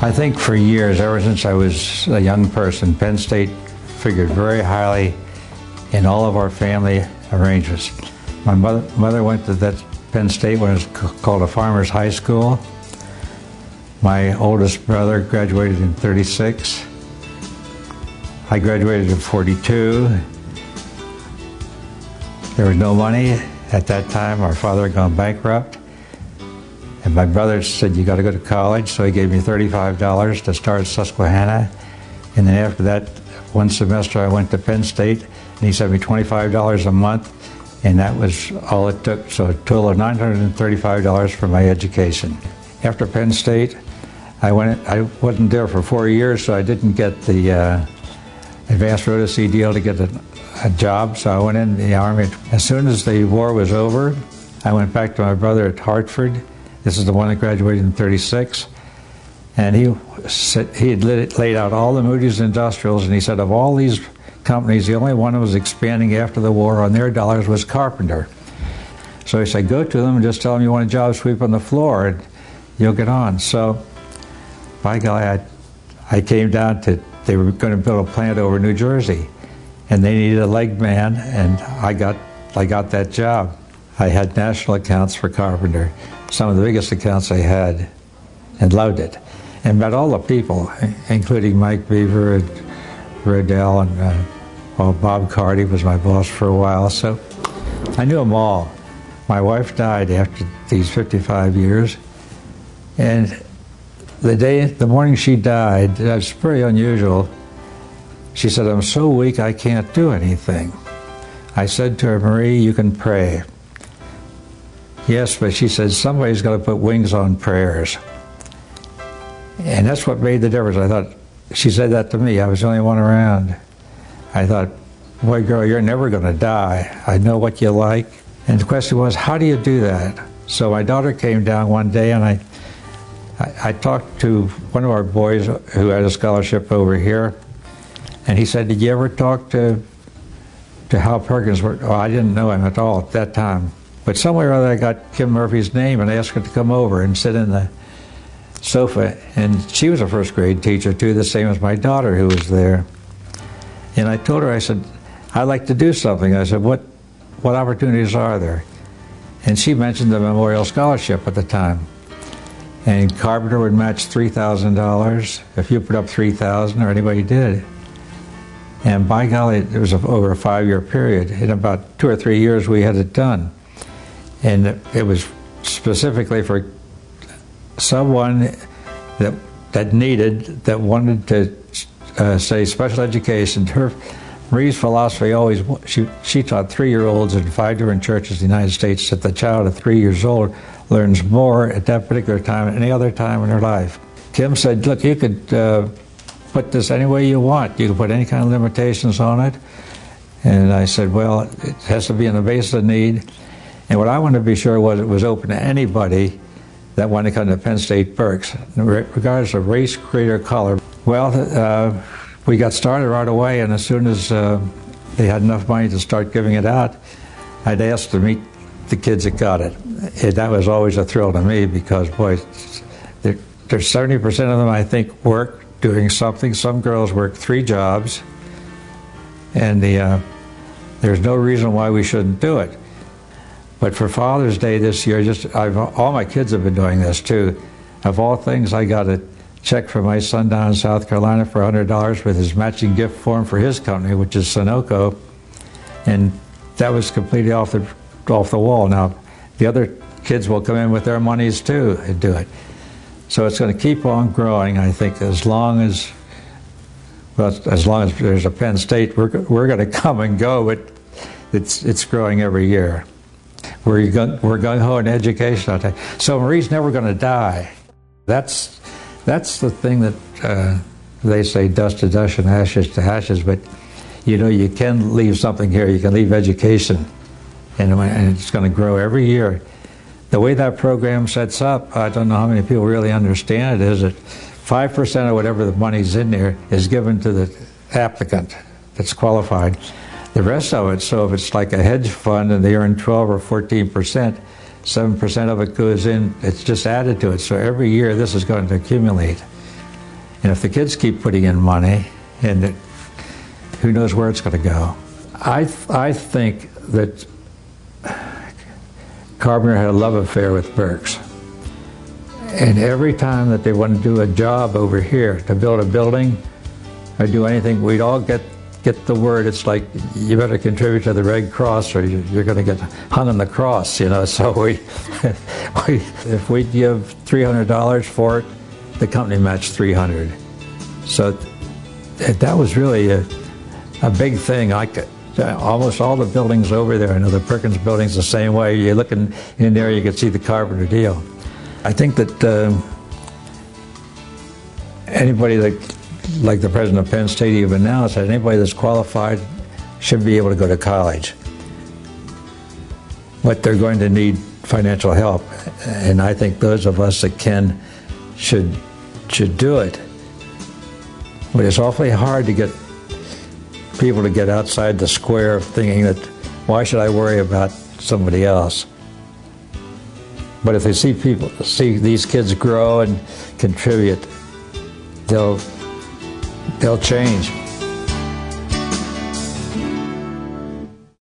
I think for years, ever since I was a young person, Penn State figured very highly in all of our family arrangements. My mother went to that Penn State when it was called a farmer's high school. My oldest brother graduated in '36. I graduated in '42. There was no money at that time. Our father had gone bankrupt. And my brother said, you got to go to college, so he gave me $35 to start at Susquehanna. And then after that, one semester I went to Penn State, and he sent me $25 a month, and that was all it took. So a total of $935 for my education. After Penn State, I wasn't there for 4 years, so I didn't get the advanced rotary deal to get a job, so I went in the Army. As soon as the war was over, I went back to my brother at Hartford. This is the one that graduated in '36, and he had laid out all the Moody's Industrials, and he said of all these companies, the only one that was expanding after the war on their dollars was Carpenter. So he said, go to them and just tell them you want a job sweep on the floor, and you'll get on. So, by golly, I came down to, they were going to build a plant over New Jersey, and they needed a leg man, and I got that job. I had national accounts for Carpenter, some of the biggest accounts I had, and loved it. And met all the people, including Mike Beaver and Rodell, and Bob Carty was my boss for a while, so I knew them all. My wife died after these 55 years, and the morning she died, that was pretty unusual. She said, I'm so weak I can't do anything. I said to her, Marie, you can pray. Yes, but she said, somebody's got to put wings on prayers. And that's what made the difference. I thought, she said that to me, I was the only one around. I thought, boy, girl, you're never going to die. I know what you like. And the question was, how do you do that? So my daughter came down one day, and I talked to one of our boys who had a scholarship over here, and he said, did you ever talk to Hal Perkins? Well, I didn't know him at all at that time. But somewhere or other I got Kim Murphy's name and asked her to come over and sit in the sofa. And she was a first grade teacher too, the same as my daughter who was there. And I told her, I said, I'd like to do something. I said, what opportunities are there? And she mentioned the Memorial Scholarship at the time. And Carpenter would match $3,000 if you put up $3,000 or anybody did. And by golly, it was over a 5-year period. In about 2 or 3 years, we had it done. And it was specifically for someone that wanted to say special education. Marie's philosophy always, she taught 3-year-olds in 5 different churches in the United States that the child at 3 years old learns more at that particular time than any other time in her life. Kim said, look, you could put this any way you want. You can put any kind of limitations on it. And I said, well, it has to be on the basis of need. And what I wanted to be sure was it was open to anybody that wanted to come to Penn State Berks, regardless of race, creed, or color. Well, we got started right away, and as soon as they had enough money to start giving it out, I'd asked to meet the kids that got it. That was always a thrill to me because, boy, there's 70% of them, I think, work doing something. Some girls work 3 jobs, and there's no reason why we shouldn't do it. But for Father's Day this year, all my kids have been doing this too. Of all things, I got a check from my son down in South Carolina for $100 with his matching gift form for his company, which is Sunoco, and that was completely off the wall. Now, the other kids will come in with their monies too and do it. So it's going to keep on growing, I think, as long as there's a Penn State, we're going to come and go, but it's growing every year. We're gung-ho in education, I'll tell you. So Marie's never going to die. That's the thing that they say, dust to dust and ashes to ashes, but you know, you can leave something here. You can leave education, and it's going to grow every year. The way that program sets up, I don't know how many people really understand it, is that 5% of whatever the money's in there is given to the applicant that's qualified. The rest of it, so if it's like a hedge fund and they earn 12 or 14%, 7% of it goes in, it's just added to it. So every year this is going to accumulate. And if the kids keep putting in money, and who knows where it's going to go. I think that Carpenter had a love affair with Berks. And every time that they wanted to do a job over here, to build a building or do anything, we'd all get the word. It's like, you better contribute to the Red Cross or you're going to get hung on the cross, you know. So if we give $300 for it, the company matched $300. So that was really a big thing. Almost all the buildings over there, I know the Perkins building's the same way. You're looking in there, you can see the Carpenter deal. I think that anybody that, like the president of Penn State even now, said anybody that's qualified should be able to go to college. But they're going to need financial help, and I think those of us that can should do it. But it's awfully hard to get people to get outside the square of thinking that, why should I worry about somebody else? But if they see these kids grow and contribute, they'll change.